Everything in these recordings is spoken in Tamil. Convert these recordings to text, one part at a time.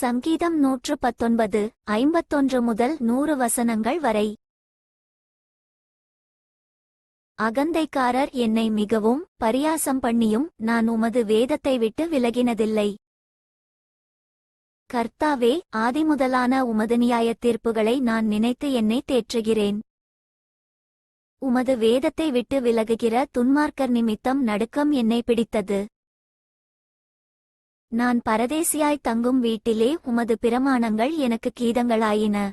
சங்கீதம் 119 51 முதல் 100 வசனங்கள் வரை. அகந்தைக்காரர் என்னை மிகவும் பரியாசம் பண்ணியும் நான் உமது வேதத்தை விட்டு விலகினதில்லை. கர்த்தாவே, ஆதிமுதலான உமது நியாயத் தீர்ப்புகளை நான் நினைத்து என்னை தேற்றுகிறேன். உமது வேதத்தை விட்டு விலகுகிற துன்மார்க்கர் நிமித்தம் நடுக்கம் என்னை பிடித்தது. நான் பரதேசியாய் தங்கும் வீட்டிலே உமது பிரமாணங்கள் எனக்கு கீதங்களாயின.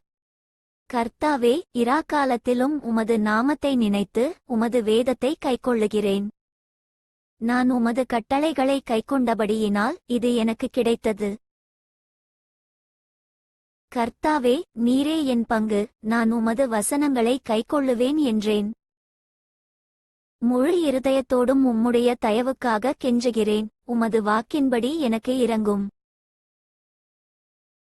கர்த்தாவே, இராக்காலத்திலும் உமது நாமத்தை நினைத்து உமது வேதத்தை கைக்கொள்ளுகிறேன். நான் உமது கட்டளைகளை கைக்கொண்டபடியினால் இது எனக்கு கிடைத்தது. கர்த்தாவே, நீரே என் பங்கு, நான் உமது வசனங்களை கைக்கொள்ளுவேன் என்றேன். முழு இருதயத்தோடும் உம்முடைய தயவுக்காக கெஞ்சுகிறேன். உமது வாக்கின்படி எனக்கு இரங்கும்.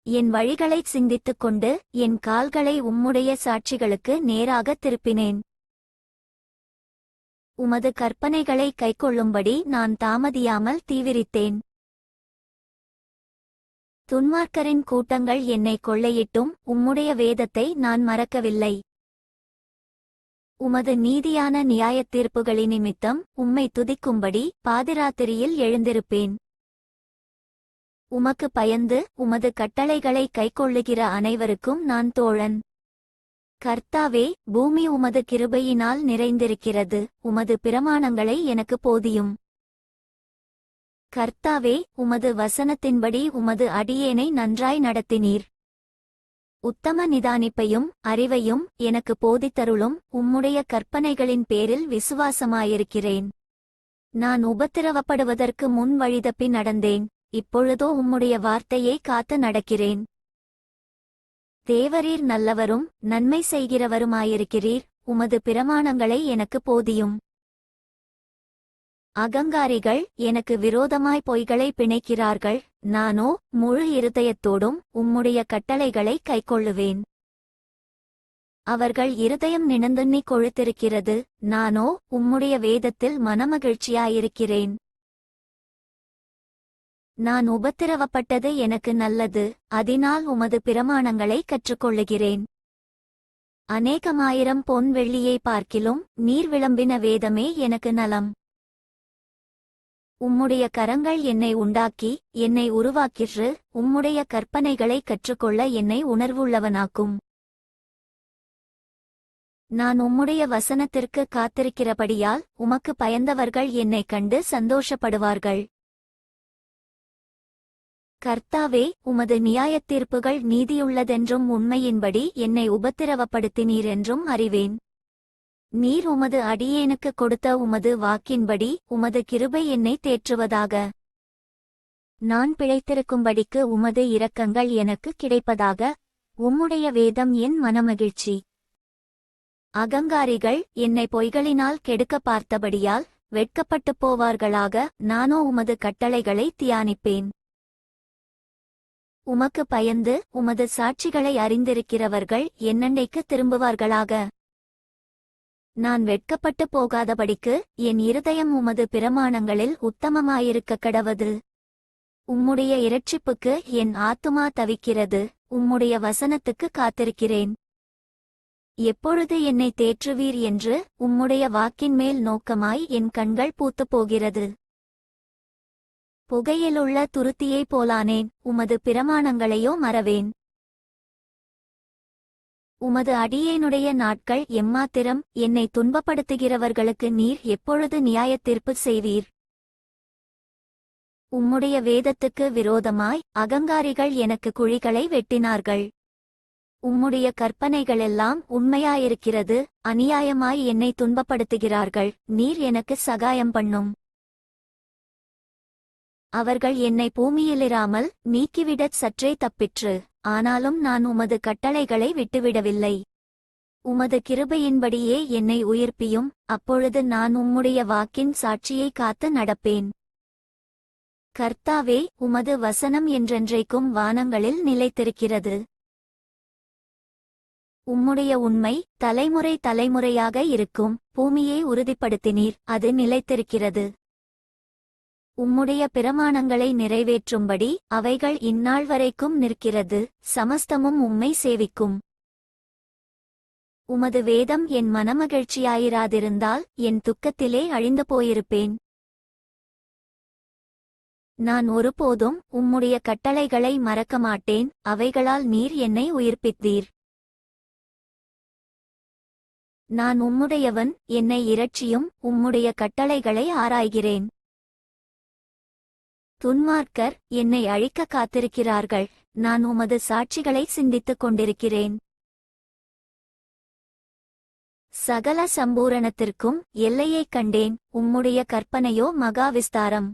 என் வழிகளைச் சிந்தித்துக் கொண்டு என் கால்களை உம்முடைய சாட்சிகளுக்கு நேராக திருப்பினேன். உமது கற்பனைகளை கைக்கொள்ளும்படி நான் தாமதியாமல் தீவிரித்தேன். துன்மார்க்கரின் கூட்டங்கள் என்னை கொள்ளையிட்டும் உம்முடைய வேதத்தை நான் மறக்கவில்லை. உமது நீதியான நியாயத் தீர்ப்புகளினிமித்தம் உம்மை துதிக்கும்படி பாதிராத்திரியில் எழுந்திருப்பேன். உமக்கு பயந்து உமது கட்டளைகளை கைக்கொள்ளுகிற அனைவருக்கும் நான் தோழன். கர்த்தாவே, பூமி உமது கிருபையினால் நிறைந்திருக்கிறது. உமது பிரமாணங்களை எனக்கு போதியும். கர்த்தாவே, உமது வசனத்தின்படி உமது அடியேனை நன்றாய் நடத்தினீர். உத்தம நிதானிப்பையும் அறிவையும் எனக்கு போதித்தருளும். உம்முடைய கற்பனைகளின் பேரில் விசுவாசமாயிருக்கிறேன். நான் உபத்திரவப்படுவதற்கு முன் வழிதப்பி நடந்தேன். இப்பொழுதோ உம்முடைய வார்த்தையை காத்து நடக்கிறேன். தேவரீர் நல்லவரும் நன்மை செய்கிறவருமாயிருக்கிறீர். உமது பிரமாணங்களை எனக்கு போதியும். அகங்காரிகள் எனக்கு விரோதமாய் பொய்களை பிணைக்கிறார்கள். நானோ முழு இருதயத்தோடும் உம்முடைய கட்டளைகளை கைக்கொள்ளுவேன். அவர்கள் இருதயம் நிணந்துண்ணி கொழுத்திருக்கிறது. நானோ உம்முடைய வேதத்தில் மனமகிழ்ச்சியாயிருக்கிறேன். நான் உபத்திரவப்பட்டது எனக்கு நல்லது. அதனால் உமது பிரமாணங்களை கற்றுக்கொள்ளுகிறேன். அநேகமாயிரம் பொன் வெள்ளியை பார்க்கிலும் நீர் விளம்பின வேதமே எனக்கு நலம். உம்முடைய கரங்கள் என்னை உண்டாக்கி என்னை உருவாக்கிற்று. உம்முடைய கற்பனைகளை கற்றுக்கொள்ள என்னை உணர்வுள்ளவனாக்கும். நான் உம்முடைய வசனத்திற்கு காத்திருக்கிறபடியால் உமக்கு பயந்தவர்கள் என்னைக் கண்டு சந்தோஷப்படுவார்கள். கர்த்தாவே, உமது நியாயத் தீர்ப்புகள் நீதியுள்ளதென்றும் உண்மையின்படி என்னை உபத்திரவப்படுத்தினீரென்றும் அறிவேன். நீர் உமது அடியேனுக்கு கொடுத்த உமது வாக்கின்படி உமது கிருபை என்னை தேற்றுவதாக. நான் பிழைத்திருக்கும்படிக்கு உமது இரக்கங்கள் எனக்கு கிடைப்பதாக. உம்முடைய வேதம் என் மனமகிழ்ச்சி. அகங்காரிகள் என்னை பொய்களினால் கெடுக்க பார்த்தபடியால் வெட்கப்பட்டுப் போவார்களாக. நானோ உமது கட்டளைகளை தியானிப்பேன். உமக்கு பயந்து உமது சாட்சிகளை அறிந்திருக்கிறவர்கள் என்னண்டைக்கு திரும்புவார்களாக. நான் வெட்கப்பட்டு போகாதபடிக்கு என் இருதயம் உமது பிரமாணங்களில் உத்தமமாயிருக்க கடவது. உம்முடைய இரட்சிப்புக்கு என் ஆத்துமா தவிக்கிறது. உம்முடைய வசனத்துக்கு காத்திருக்கிறேன். எப்பொழுது என்னை தேற்றுவீர் என்று உம்முடைய வாக்கின்மேல் நோக்கமாய் என் கண்கள் பூத்துப்போகிறது. புகையிலுள்ள துருத்தியைப் போலானேன். உமது பிரமாணங்களையோ மறவேன். உமது அடியேனுடைய நாட்கள் எம்மாத்திரம். என்னை துன்பப்படுத்துகிறவர்களுக்கு நீர் எப்பொழுது நியாயத் தீர்ப்பு செய்வீர்? உம்முடைய வேதத்துக்கு விரோதமாய் அகங்காரிகள் எனக்கு குழிகளை வெட்டினார்கள். உம்முடைய கற்பனைகளெல்லாம் உண்மையாயிருக்கிறது. அநியாயமாய் என்னை துன்பப்படுத்துகிறார்கள். நீர் எனக்கு சகாயம் பண்ணும். அவர்கள் என்னை பூமியிலிராமல் நீக்கிவிடச் சற்றே தப்பிற்று. ஆனாலும் நான் உமது கட்டளைகளை விட்டுவிடவில்லை. உமது கிருபையின்படியே என்னை உயிர்ப்பியும். அப்பொழுது நான் உம்முடைய வாக்கின் சாட்சியை காத்து நடப்பேன். கர்த்தாவே, உமது வசனம் என்றென்றைக்கும் வானங்களில் நிலைத்திருக்கிறது. உம்முடைய உண்மை தலைமுறை தலைமுறையாக இருக்கும். பூமியை உறுதிப்படுத்தினீர், அது நிலைத்திருக்கிறது. உம்முடைய பிரமாணங்களை நிறைவேற்றும்படி அவைகள் இந்நாள் வரைக்கும் நிற்கிறது. சமஸ்தமும் உம்மை சேவிக்கும். உமது வேதம் என் மனமகிழ்ச்சியாயிராதிருந்தால் என் துக்கத்திலே அழிந்து போயிருப்பேன். நான் ஒருபோதும் உம்முடைய கட்டளைகளை மறக்கமாட்டேன். அவைகளால் நீர் என்னை உயிர்ப்பித்தீர். நான் உம்முடையவன், என்னை இரட்சியும். உம்முடைய கட்டளைகளை ஆராய்கிறேன். துன்மார்க்கர் என்னை அழிக்க காத்திருக்கிறார்கள். நான் உமது சாட்சிகளை சிந்தித்துக் கொண்டிருக்கிறேன். சகல சம்பூரணத்திற்கும் எல்லையைக் கண்டேன். உம்முடைய கற்பனையோ மகாவிஸ்தாரம்.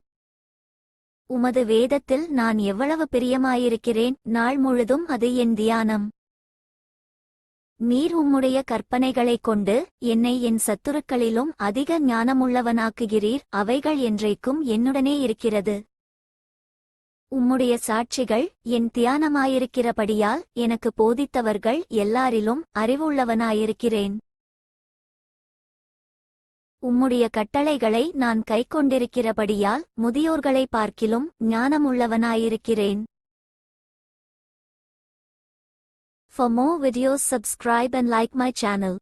உமது வேதத்தில் நான் எவ்வளவு பிரியமாயிருக்கிறேன். நாள் முழுதும் அது என் தியானம். நீர் உம்முடைய கற்பனைகளைக் கொண்டு என்னை என் சத்துருக்களிலும் அதிக ஞானமுள்ளவனாக்குகிறீர். அவைகள் என்றைக்கும் என்னுடனே இருக்கிறது. உம்முடைய சாட்சிகள் என் தியானமாயிருக்கிறபடியால் எனக்கு போதித்தவர்கள் எல்லாரிலும் அறிவுள்ளவனாயிருக்கிறேன். உம்முடைய கட்டளைகளை நான் கைக்கொண்டிருக்கிறபடியால் முதியோர்களை பார்க்கிலும் ஞானமுள்ளவனாயிருக்கிறேன். For more videos subscribe and like my channel.